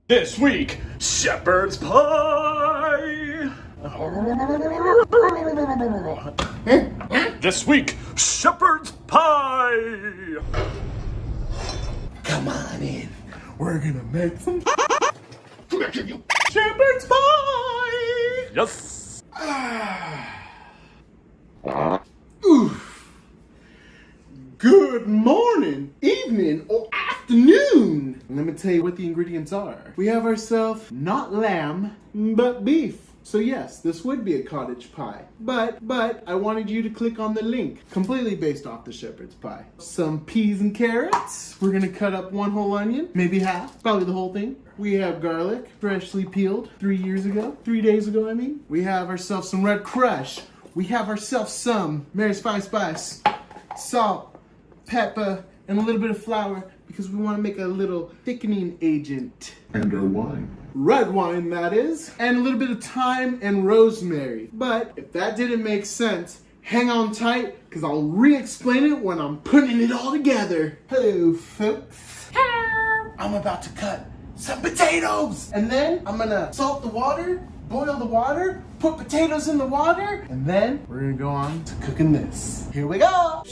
This week, shepherd's pie. This week, shepherd's pie. Come on in. We're gonna make some Shepherd's pie. Yes. Oof. Good morning, evening, or afternoon. Let me tell you what the ingredients are. We have ourselves not lamb, but beef. So yes, this would be a cottage pie. But I wanted you to click on the link, completely based off the shepherd's pie. Some peas and carrots. We're gonna cut up one whole onion, maybe half, probably the whole thing. We have garlic, freshly peeled 3 days ago, I mean. We have ourselves some red crush. We have ourselves some Mary's Fine Spice, salt, pepper, and a little bit of flour because we want to make a little thickening agent. And our wine. Red wine, that is. And a little bit of thyme and rosemary. But if that didn't make sense, hang on tight because I'll re-explain it when I'm putting it all together. Hello, folks. Hello. I'm about to cut some potatoes. And then I'm gonna salt the water, boil the water, put potatoes in the water, and then we're gonna go on to cooking this. Here we go.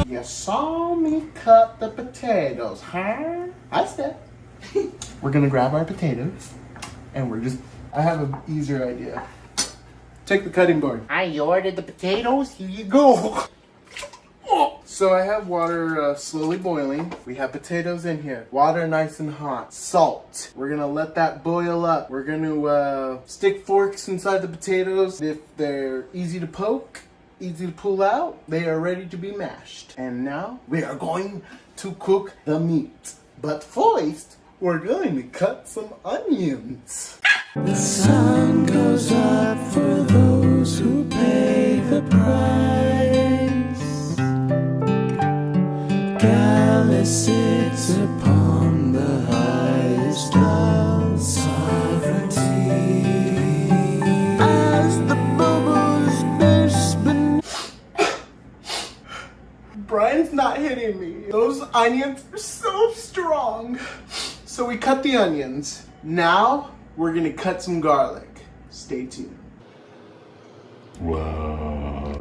You saw me cut the potatoes, huh? I said. We're gonna grab our potatoes, and I have an easier idea. Take the cutting board. I ordered the potatoes. Here you go. So I have water slowly boiling. We have potatoes in here. Water nice and hot. Salt. We're gonna let that boil up. We're gonna stick forks inside the potatoes. If they're easy to poke, easy to pull out, they are ready to be mashed. And now we are going to cook the meat. But first, we're going to cut some onions. The sun goes up for those who pay the price. Gallus sits upon the highest of sovereignty. As the bubbles burst beneath. Brian's not hitting me. Those onions are so strong. So we cut the onions. Now we're gonna cut some garlic. Stay tuned. Wow.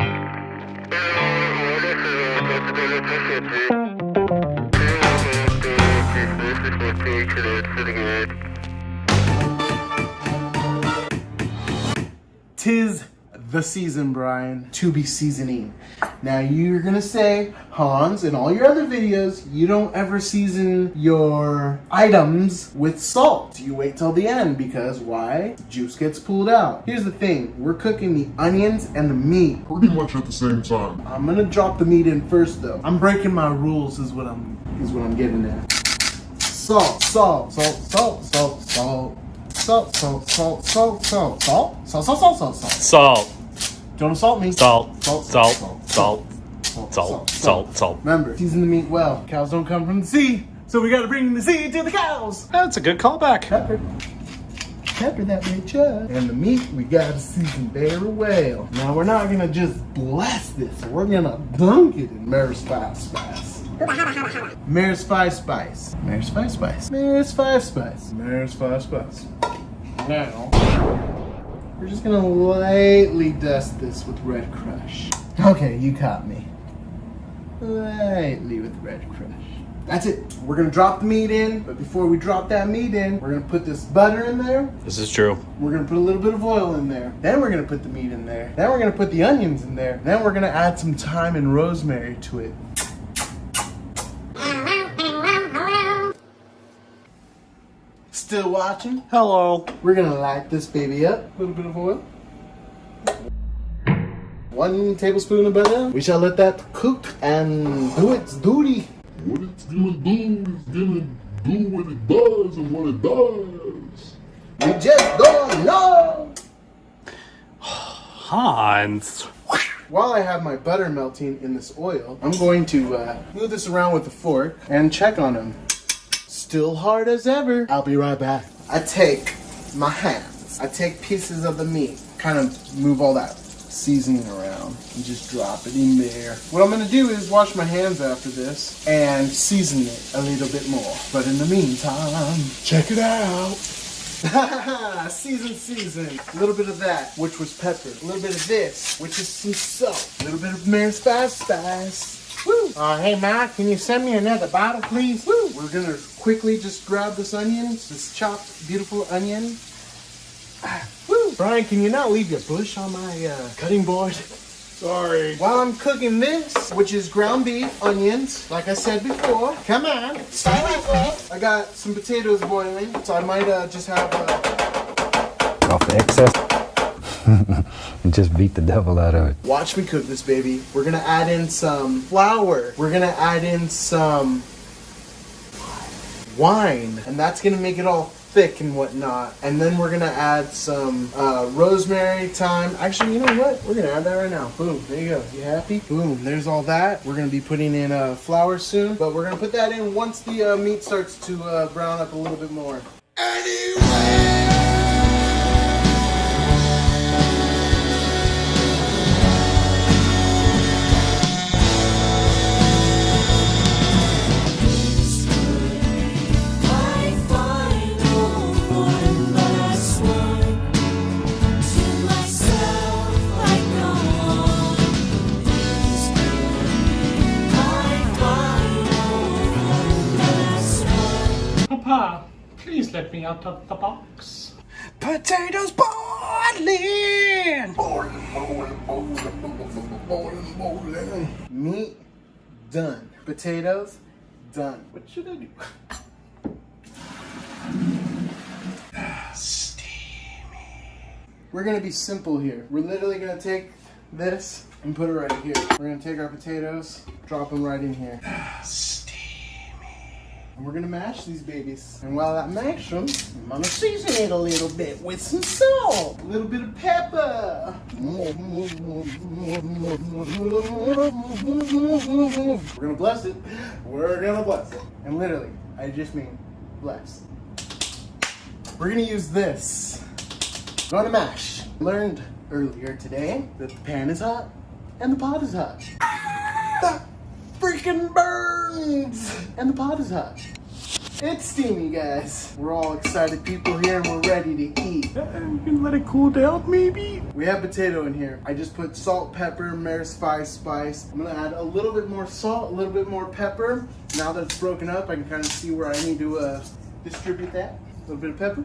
Tis the season, Brian, to be seasoning. Now you're gonna say, Hans, in all your other videos, you don't ever season your items with salt. You wait till the end because why? Juice gets pulled out. Here's the thing, we're cooking the onions and the meat. Pretty much at the same time. I'm gonna drop the meat in first though. I'm breaking my rules is what I'm getting at. Salt, salt, salt, salt, salt, salt. Salt, salt, salt, salt, salt, salt, salt, salt, salt, salt, salt. Salt. Don't assault me. Salt. Salt, Salt. salt, Salt. Salt. Salt. Salt. Remember, season the meat well. Cows don't come from the sea, so we gotta bring the sea to the cows. That's a good callback. Pepper that bitch up. And the meat, we gotta season very well. Now we're not gonna just bless this. We're gonna dunk it in Mary's Five Spice. Mary's Five Spice. Mary's Five Spice. Mary's Five Spice. Mary's Five Spice. Now, we're just gonna lightly dust this with red crush. Okay, you caught me. Lightly with red crush. That's it. We're gonna drop the meat in, but before we drop that meat in, we're gonna put this butter in there. This is true. We're gonna put a little bit of oil in there. Then we're gonna put the meat in there. Then we're gonna put the onions in there. Then we're gonna add some thyme and rosemary to it. Still watching? Hello. We're gonna light this baby up. A little bit of oil. 1 tablespoon of butter. We shall let that cook and do its duty. What it's gonna do is gonna do what it does and what it does. We just don't know. Hans. While I have my butter melting in this oil, I'm going to move this around with a fork and check on them. Still hard as ever. I'll be right back. I take my hands. I take pieces of the meat, kind of move all that seasoning around and just drop it in there. What I'm gonna do is wash my hands after this and season it a little bit more. But in the meantime, check it out. season. A little bit of that, which was pepper. A little bit of this, which is some salt. A little bit of Mary's spice. Woo! Hey, Ma, can you send me another bottle, please? Woo! We're gonna quickly just grab this onion, this chopped, beautiful onion. Woo! Brian, can you not leave your bush on my cutting board? Sorry. While I'm cooking this, which is ground beef, onions, like I said before. Come on, start off. I got some potatoes boiling, so I might just have off the excess and just beat the devil out of it. Watch me cook this baby. We're gonna add in some flour. We're gonna add in some wine, and that's gonna make it all thick and whatnot. And then we're gonna add some rosemary, thyme. Actually, you know what? We're gonna add that right now. Boom, there you go. You happy? Boom, there's all that. We're gonna be putting in flour soon, but we're gonna put that in once the meat starts to brown up a little bit more. Papa, please let me out of the box. Potatoes boiling! Meat done. Potatoes done. What should I do? We're gonna be simple here. We're literally gonna take this and put it right here. We're gonna take our potatoes, drop them right in here. And we're gonna mash these babies. And while I mash them, I'm gonna season it a little bit with some salt, a little bit of pepper. We're gonna bless it. We're gonna bless it. And literally, I just mean bless. We're gonna use this. We're gonna mash. Learned earlier today that the pan is hot and the pot is hot. That freaking burns! And the pot is hot. It's steamy, guys. We're all excited people here and we're ready to eat. You can let it cool down, maybe? We have potato in here. I just put salt, pepper, Mary's spice. I'm gonna add a little bit more salt, a little bit more pepper. Now that it's broken up, I can kind of see where I need to distribute that. A little bit of pepper.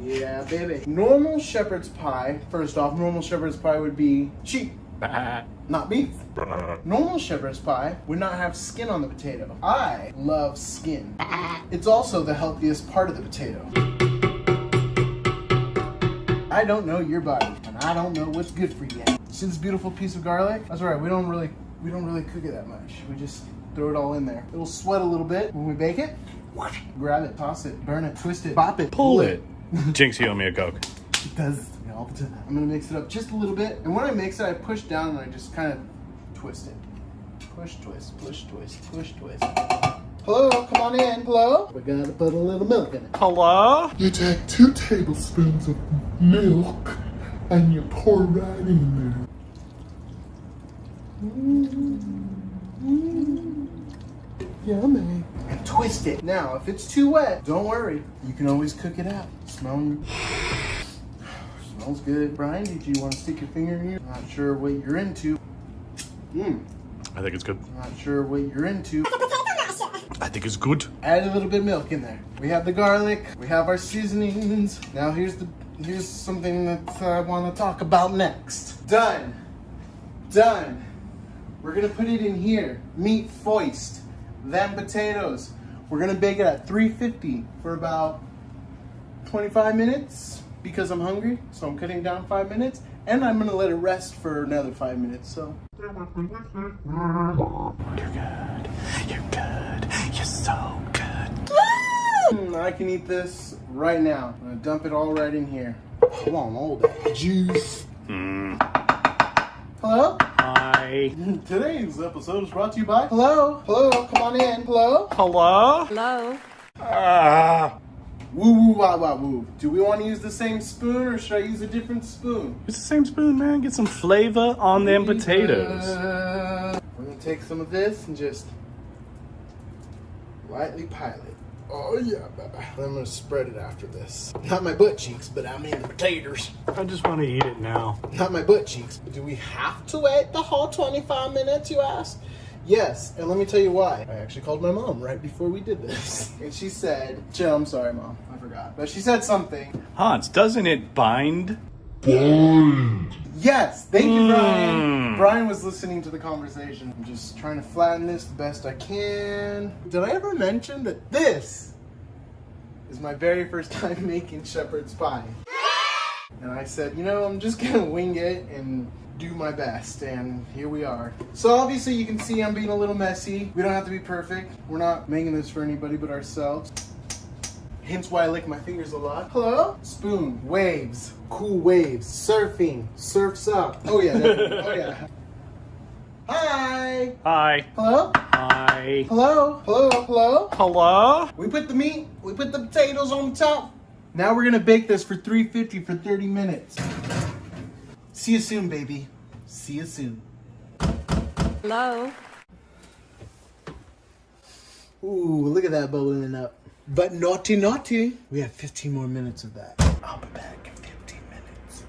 Yeah, baby. Normal shepherd's pie, first off, normal shepherd's pie would be cheap, not beef. Normal shepherd's pie would not have skin on the potato. I love skin. It's also the healthiest part of the potato. I don't know your body, and I don't know what's good for you. See this beautiful piece of garlic? That's right, we don't really cook it that much. We just throw it all in there. It'll sweat a little bit when we bake it. Grab it, toss it, burn it, twist it, bop it, Pull it. Jinx, you owe me a Coke. It does to me all the time. I'm gonna mix it up just a little bit, and when I mix it, I push down and I just kind of twist it. Push, twist, push, twist, push, twist. Hello, come on in. Hello? We're gonna put a little milk in it. Hello? You take 2 tablespoons of milk and you pour right in there. Yummy. And twist it. Now, if it's too wet, don't worry. You can always cook it out. Smells good. Brian, did you want to stick your finger in here? I'm not sure what you're into. I think it's good. I'm not sure what you're into. I think it's good. Add a little bit of milk in there. We have the garlic. We have our seasonings. Now here's something that I want to talk about next. Done. We're gonna put it in here. Meat foist. Then potatoes. We're gonna bake it at 350 for about 25 minutes because I'm hungry. So I'm cutting down 5 minutes, and I'm gonna let it rest for another 5 minutes. So. You're good. You're so good. I can eat this right now. I'm gonna dump it all right in here. Come on, all that juice. Hello? Hi. Today's episode is brought to you by... Hello? Hello? Come on in. Hello? Hello? Hello? Woo woo wah wah woo. Do we want to use the same spoon or should I use a different spoon? It's the same spoon, man. Get some flavor on them potatoes. We're gonna take some of this and just lightly pile it. Oh yeah, baby. I'm gonna spread it after this. Not my butt cheeks, but I mean the potatoes. I just want to eat it now. Not my butt cheeks. Do we have to wait the whole 25 minutes, you ask? Yes, and let me tell you why. I actually called my mom right before we did this. And she said, Jill, I'm sorry, Mom. I forgot. But she said something. Hans, doesn't it bind? Bind. Yes, thank you, Brian. Brian was listening to the conversation. I'm just trying to flatten this the best I can. Did I ever mention that this is my very first time making shepherd's pie? And I said, you know, I'm just gonna wing it and do my best, and here we are. So obviously you can see I'm being a little messy. We don't have to be perfect. We're not making this for anybody but ourselves. Hence why I lick my fingers a lot. Hello? Spoon, waves, cool waves, surfing, surfs up. Oh yeah, definitely. Oh yeah. Hi. Hi. Hello? Hi. Hello? Hello? Hello? Hello? We put the meat, we put the potatoes on the top. Now we're gonna bake this for 350 for 30 minutes. See you soon, baby. See you soon. Hello? Ooh, look at that bubbling up. But naughty, naughty. We have 15 more minutes of that. I'll be back in 15 minutes.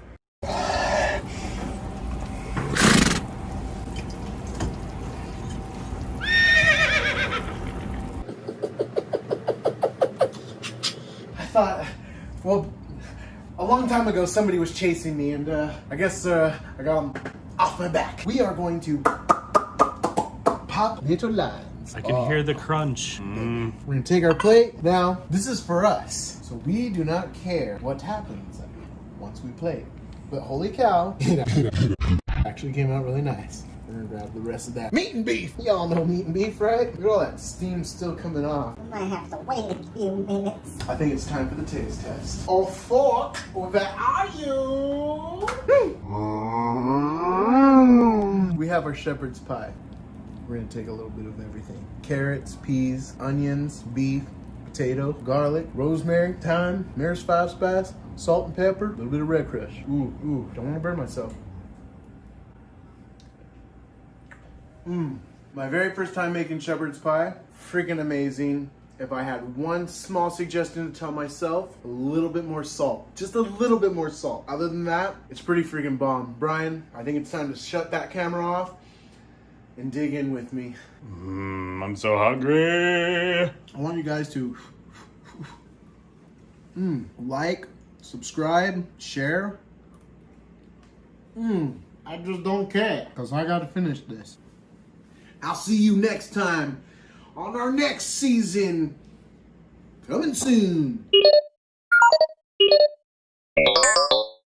I thought, well, a long time ago somebody was chasing me and I guess I got them off my back. We are going to pop little lines. I can hear the crunch. We're gonna take our plate. Now, this is for us. So we do not care what happens once we play. But holy cow, it actually came out really nice. We're gonna grab the rest of that meat and beef. Y'all know meat and beef, right? Look at all that steam still coming off. I have to wait a few minutes. I think it's time for the taste test. Oh, fuck. Where are you? We have our shepherd's pie. We're gonna take a little bit of everything. Carrots, peas, onions, beef, potato, garlic, rosemary, thyme, mare's 5 spice, salt and pepper, a little bit of red crush. Ooh, don't wanna burn myself. My very first time making shepherd's pie, freaking amazing. If I had one small suggestion to tell myself, a little bit more salt. Just a little bit more salt. Other than that, it's pretty freaking bomb. Brian, I think it's time to shut that camera off and dig in with me. I'm so hungry. I want you guys to like, subscribe, share. I just don't care because I got to finish this. I'll see you next time on our next season. Coming soon.